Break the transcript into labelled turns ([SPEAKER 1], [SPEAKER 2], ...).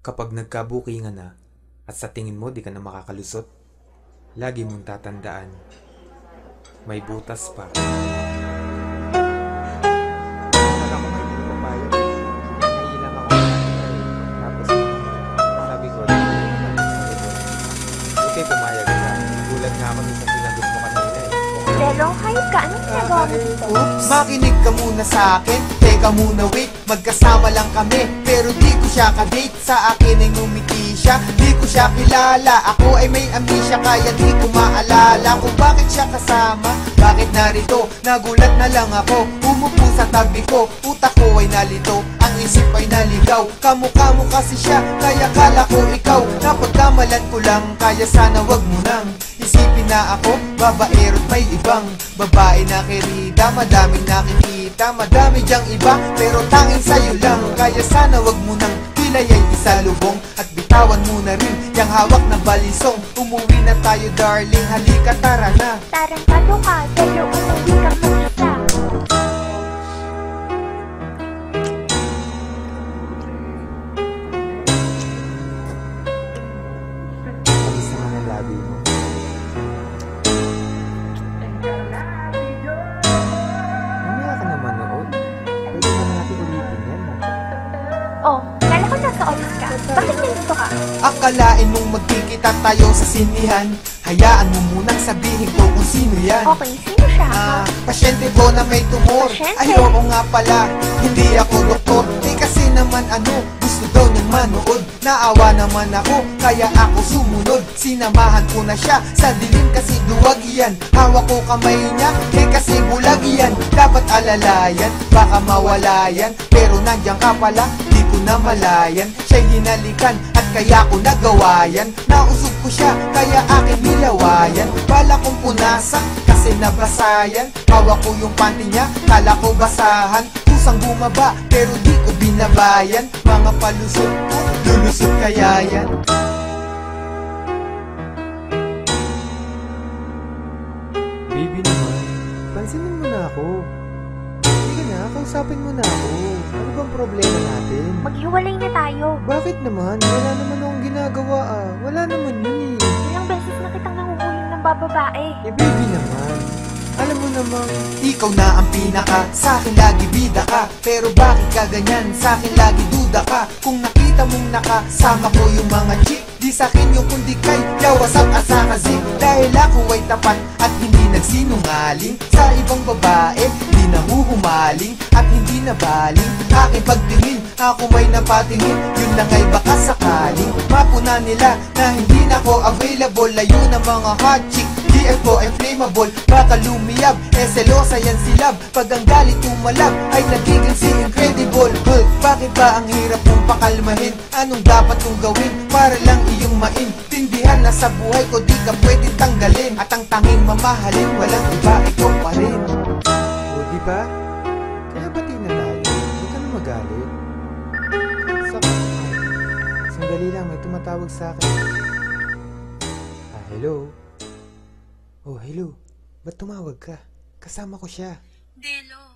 [SPEAKER 1] Kapag nagkabukingan na at sa tingin mo di ka na makakalusot, lagi mong tatandaan, may butas pa.
[SPEAKER 2] Akala ko may papayag. Nahihilang ako. Tapos sabi ko,
[SPEAKER 1] Buti pumayag ka. Gulat nga ako nung sinagot mo kanina eh.
[SPEAKER 3] Pero hayop ka, anong ginagawa mo dito?
[SPEAKER 4] Oops, makinig ka muna sa akin. Teka muna wait, magkasama lang kami. Pero di ko siya kadate, sa akin ay ngumiti siya. Di ko siya kilala, ako ay may amnesia. Kaya di ko maalala kung bakit siya kasama. Bakit narito, nagulat na lang ako. Umupo sa tabi ko, utak ko ay nalito. Ang isip ay naligaw, kamukha mo kasi siya. Kaya kala ko ikaw, napagkamalan ko lang. Kaya sana wag mo nang isipin na ako babaero't may ibang babae na kirida. Madaming nakikita, madami dyang iba, pero tanging sa'yo lang. Kaya sana wag mo nang pilayay isalubong. At bitawan mo na rin yung hawak ng balisong. Umuwi na tayo darling, halika tara na.
[SPEAKER 3] Tarantado ka, pero umuwi ka mag-isa.
[SPEAKER 1] Tapos naman ang labi mo. Mamaya ka naman noon. Pwede na natin ulitin yan.
[SPEAKER 3] Oh, kala ko nasa office ka. Bakit nandito ka?
[SPEAKER 4] Akalain mong magkikita tayo sa sinihan. Hayaan mo munang sabihin ko kung sino yan.
[SPEAKER 3] Okay, sino siya?
[SPEAKER 4] Pasyente ko na may tumor.
[SPEAKER 3] Pasyente?
[SPEAKER 4] Ayoko nga pala, hindi ako doktor. Kasi naman gusto daw niyang manood. Naawa naman ako, kaya ako sumunod. Sinamahan ko na siya, sa dilim kasi duwag yan. Hawak ko kamay niya, kasi bulag yan. Dapat alalayan, baka mawala yan. Pero nandiyan ka pala, di ko na malayan. Siya'y hinalikan, at kaya ko nagawa yan. Nausog ko siya, kaya aking nilawayan. Bala kong punasan, kasi nabasayan. Hawak ko yung panty niya, kala ko basahan. Kusang bumaba, pero di ko binabayan. Mga palusot ko, lulusot kaya yan.
[SPEAKER 1] Baby naman, pansinin mo na ako. Sige na, kausapin mo na ako. Ano bang problema natin?
[SPEAKER 3] Maghiwalay na tayo.
[SPEAKER 1] Bakit naman? Wala naman akong ginagawa ah. Wala naman yun eh.
[SPEAKER 3] Ilang beses na kitang nanguhulong ng bababae.
[SPEAKER 1] Eh baby naman, alam mo namang
[SPEAKER 4] Ikaw na ang pinaka, sa akin lagi bida ka. Pero bakit ka ganyan, sa akin lagi duda ka. Kung nakita mong nakasama ko yung mga chick, di sa akin yung kundi kay yawasak at sakazik. Dahil ako ay tapat at hindi nagsinungaling. Sa ibang babae, di nahuhumaling at hindi nabaling. Aking pagtingin, ako may napatingin. Yun lang ay baka sakaling mapuna nila na hindi na ako available. Layo ng mga hot chick, GF ko ay flammable. Baka lumiyab, selosa yan si love. Pag ang galit tumalab, ay nagiging si incredible. Bakit ba ang hirap mong pakalmahin? Anong dapat kong gawin para lang iyong maintindihan na sa buhay ko di ka pwede tanggalin. At ang tanging mamahalin, walang iba, ikaw pa rin.
[SPEAKER 1] o di ba? Kaya bati na tayo. Huwag ka na magalit. Sandali lang, may tumatawag sa akin. Hello? Oh, hello. Ba't tumawag ka? Kasama ko siya.
[SPEAKER 5] Delo,